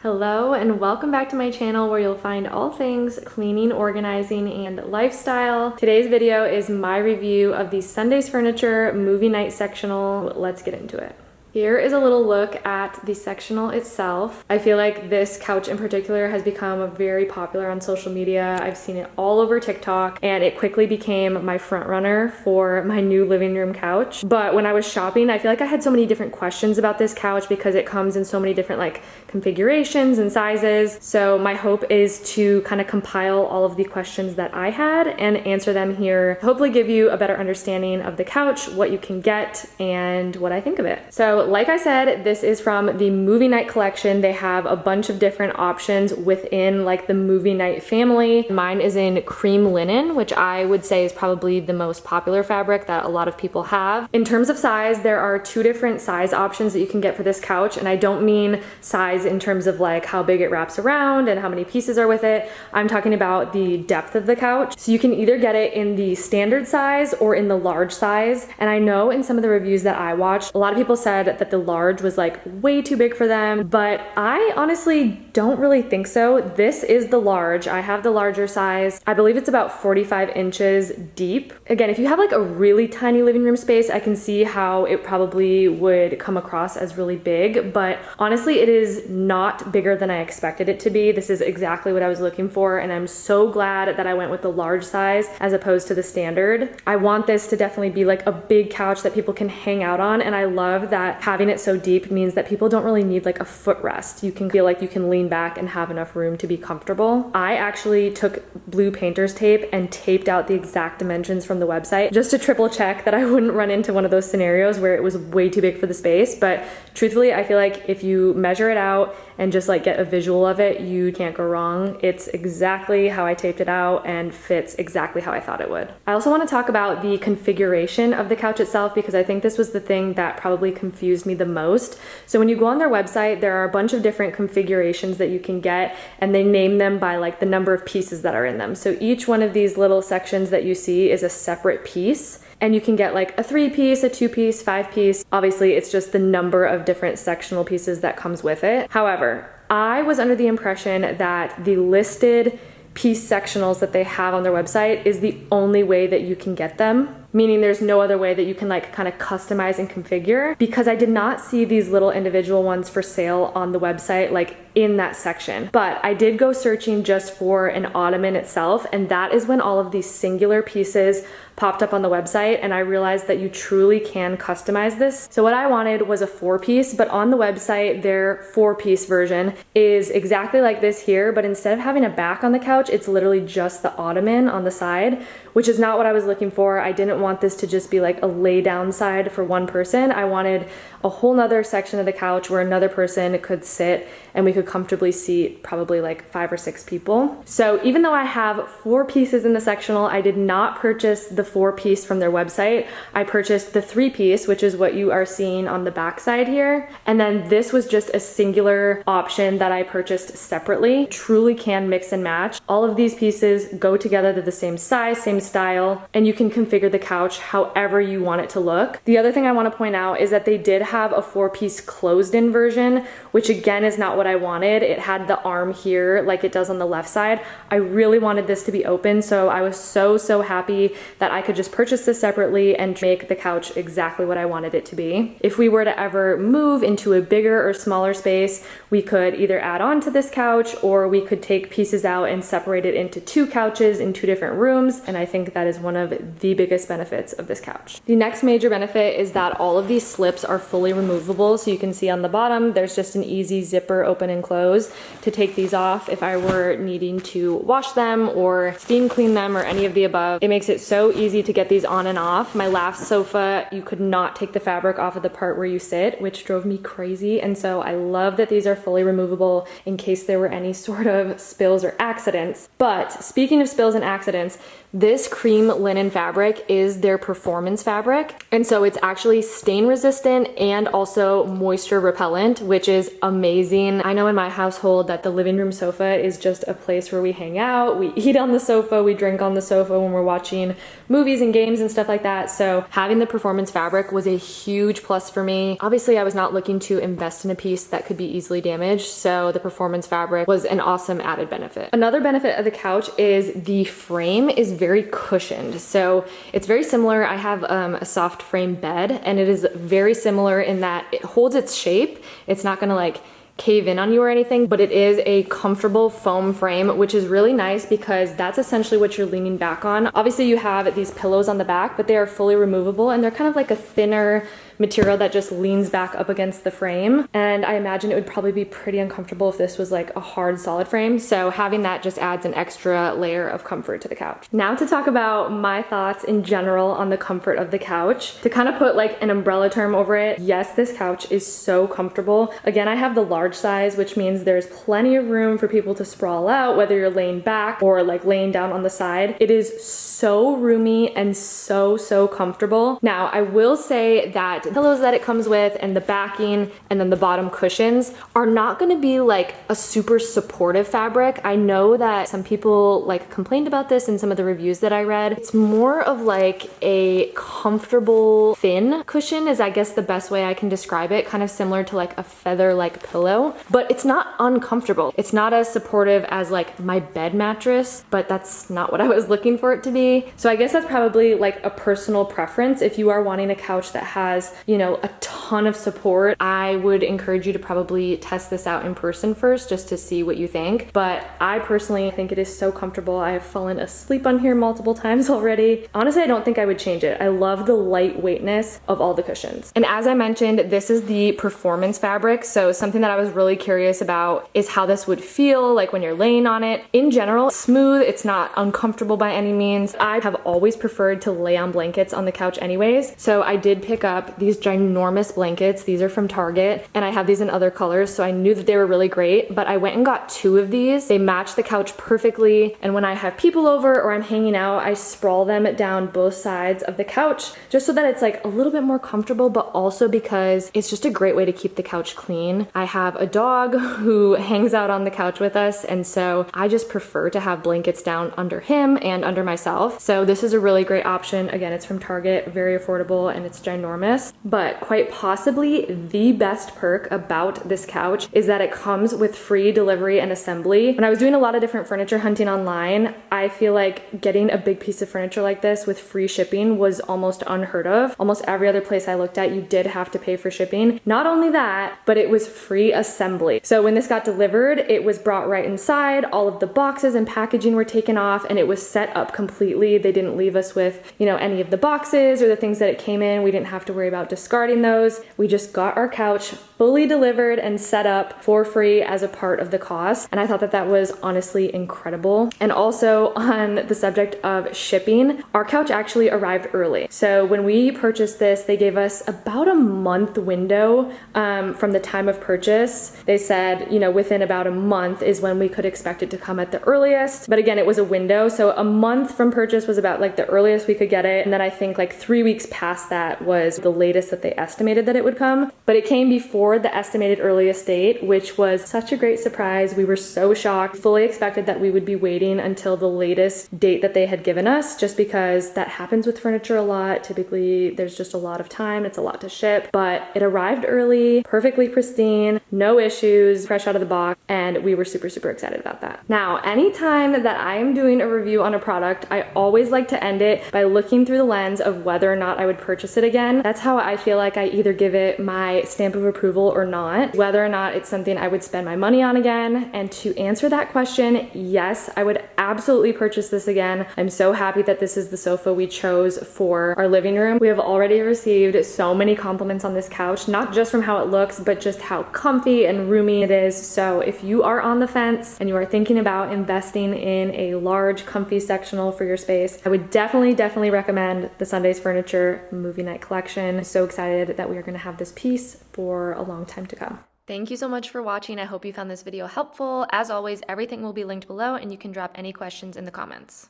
Hello and welcome back to my channel where you'll find all things cleaning, organizing, and lifestyle. Today's video is my review of the Sunday's Furniture movie night sectional. Let's get into it. Here is a little look at the sectional itself. I feel like this couch in particular has become very popular on social media. I've seen it all over TikTok and it quickly became my front runner for my new living room couch. But when I was shopping, I feel like I had so many different questions about this couch because it comes in so many different configurations and sizes. So my hope is to kind of compile all of the questions that I had and answer them here. Hopefully give you a better understanding of the couch, what you can get, and what I think of it. So like I said, this is from the movie night collection. They have a bunch of different options within the movie night family. Mine is in cream linen, which I would say is probably the most popular fabric that a lot of people have. In terms of size, there are two different size options that you can get for this couch. And I don't mean size in terms of how big it wraps around and how many pieces are with it. I'm talking about the depth of the couch. So you can either get it in the standard size or in the large size. And I know in some of the reviews that I watched, a lot of people said that the large was way too big for them, but I honestly don't really think so. This is the large. I have the larger size. I believe it's about 45 inches deep. Again, if you have a really tiny living room space, I can see how it probably would come across as really big, but honestly, it is not bigger than I expected it to be. This is exactly what I was looking for, and I'm so glad that I went with the large size as opposed to the standard. I want this to definitely be a big couch that people can hang out on, and I love that having it so deep means that people don't really need a footrest. You can feel like you can lean back and have enough room to be comfortable. I actually took blue painter's tape and taped out the exact dimensions from the website just to triple check that I wouldn't run into one of those scenarios where it was way too big for the space. But truthfully, I feel like if you measure it out and just get a visual of it, you can't go wrong. It's exactly how I taped it out and fits exactly how I thought it would. I also want to talk about the configuration of the couch itself because I think this was the thing that probably confused me the most. So when you go on their website, there are a bunch of different configurations that you can get, and they name them by the number of pieces that are in them. So each one of these little sections that you see is a separate piece. And you can get a 3-piece, a 2-piece, 5-piece. Obviously, it's just the number of different sectional pieces that comes with it. However, I was under the impression that the listed piece sectionals that they have on their website is the only way that you can get them. Meaning there's no other way that you can kind of customize and configure, because I did not see these little individual ones for sale on the website in that section. But I did go searching just for an ottoman itself, and that is when all of these singular pieces popped up on the website, and I realized that you truly can customize this. So what I wanted was a 4-piece, but on the website their 4-piece version is exactly like this here, but instead of having a back on the couch, it's literally just the ottoman on the side, which is not what I was looking for. I didn't want this to just be a lay down side for one person. I wanted a whole nother section of the couch where another person could sit and we could comfortably seat probably 5 or 6 people. So even though I have 4 pieces in the sectional, I did not purchase the 4-piece from their website. I purchased the 3-piece, which is what you are seeing on the back side here. And then this was just a singular option that I purchased separately. Truly can mix and match. All of these pieces go together. They're the same size, same style, and you can configure the couch however you want it to look. The other thing I want to point out is that they did have a 4-piece closed-in version, which again is not what I wanted. It had the arm here like it does on the left side. I really wanted this to be open, so I was so happy that I could just purchase this separately and make the couch exactly what I wanted it to be. If we were to ever move into a bigger or smaller space, we could either add on to this couch or we could take pieces out and separate it into 2 couches in 2 different rooms, and I think that is one of the biggest benefits of this couch. The next major benefit is that all of these slips are fully removable, so you can see on the bottom there's just an easy zipper open and close to take these off if I were needing to wash them or steam clean them or any of the above. It makes it so easy to get these on and off. My last sofa, you could not take the fabric off of the part where you sit, which drove me crazy, and so I love that these are fully removable in case there were any sort of spills or accidents. But speaking of spills and accidents, this cream linen fabric is is their performance fabric. And so it's actually stain resistant and also moisture repellent, which is amazing. I know in my household that the living room sofa is just a place where we hang out, we eat on the sofa, we drink on the sofa when we're watching movies and games and stuff like that. So having the performance fabric was a huge plus for me. Obviously, I was not looking to invest in a piece that could be easily damaged, so the performance fabric was an awesome added benefit. Another benefit of the couch is the frame is very cushioned. So it's very similar. I have a soft frame bed, and it is very similar in that it holds its shape. It's not gonna like cave in on you or anything, but it is a comfortable foam frame, which is really nice because that's essentially what you're leaning back on. Obviously you have these pillows on the back, but they are fully removable and they're kind of like a thinner material that just leans back up against the frame. And I imagine it would probably be pretty uncomfortable if this was like a hard solid frame. So having that just adds an extra layer of comfort to the couch. Now to talk about my thoughts in general on the comfort of the couch. To kind of put like an umbrella term over it, yes, this couch is so comfortable. Again, I have the large size, which means there's plenty of room for people to sprawl out, whether you're laying back or like laying down on the side. It is so roomy and so comfortable. Now, I will say that pillows that it comes with and the backing and then the bottom cushions are not going to be like a super supportive fabric. I know that some people like complained about this in some of the reviews that I read. It's more of like a comfortable thin cushion is I guess the best way I can describe it, kind of similar to like a feather-like pillow, but it's not uncomfortable. It's not as supportive as like my bed mattress, but that's not what I was looking for it to be. So I guess that's probably like a personal preference. If you are wanting a couch that has, you know, a ton of support, I would encourage you to probably test this out in person first just to see what you think. But I personally think it is so comfortable. I have fallen asleep on here multiple times already. Honestly, I don't think I would change it. I love the lightweightness of all the cushions. And as I mentioned, this is the performance fabric. So something that I was really curious about is how this would feel like when you're laying on it. In general, smooth, it's not uncomfortable by any means. I have always preferred to lay on blankets on the couch anyways. So I did pick up these ginormous blankets. These are from Target and I have these in other colors. So I knew that they were really great, but I went and got 2 of these. They match the couch perfectly. And when I have people over or I'm hanging out, I sprawl them down both sides of the couch just so that it's like a little bit more comfortable, but also because it's just a great way to keep the couch clean. I have a dog who hangs out on the couch with us, and so I just prefer to have blankets down under him and under myself. So this is a really great option. Again, it's from Target, very affordable, and it's ginormous. But quite possibly the best perk about this couch is that it comes with free delivery and assembly. When I was doing a lot of different furniture hunting online, I feel like getting a big piece of furniture like this with free shipping was almost unheard of. Almost every other place I looked at, you did have to pay for shipping. Not only that, but it was free assembly. So when this got delivered, it was brought right inside. All of the boxes and packaging were taken off and it was set up completely. They didn't leave us with, you know, any of the boxes or the things that it came in. We didn't have to worry about discarding those. We just got our couch fully delivered and set up for free as a part of the cost. And I thought that that was honestly incredible. And also on the subject of shipping, our couch actually arrived early. So when we purchased this, they gave us about a month window from the time of purchase. They said, you know, within about a month is when we could expect it to come at the earliest. But again, it was a window. So a month from purchase was about like the earliest we could get it. And then I think like 3 weeks past that was the latest that they estimated that it would come. But it came before the estimated earliest date, which was such a great surprise. We were so shocked. Fully expected that we would be waiting until the latest date that they had given us, just because that happens with furniture a lot. Typically, there's just a lot of time. It's a lot to ship, but it arrived early, perfectly pristine, no issues, fresh out of the box, and we were super excited about that. Now, anytime that I am doing a review on a product, I always like to end it by looking through the lens of whether or not I would purchase it again. That's how I feel like I either give it my stamp of approval or not, whether or not it's something I would spend my money on again. And to answer that question, yes, I would absolutely purchase this again. I'm so happy that this is the sofa we chose for our living room. We have already received so many compliments on this couch, not just from how it looks, but just how comfy and roomy it is. So if you are on the fence and you are thinking about investing in a large, comfy sectional for your space, I would definitely recommend the Sundays Furniture Movie Night Collection. So excited that we are going to have this piece for a long time to come. Thank you so much for watching. I hope you found this video helpful. As always, everything will be linked below and you can drop any questions in the comments.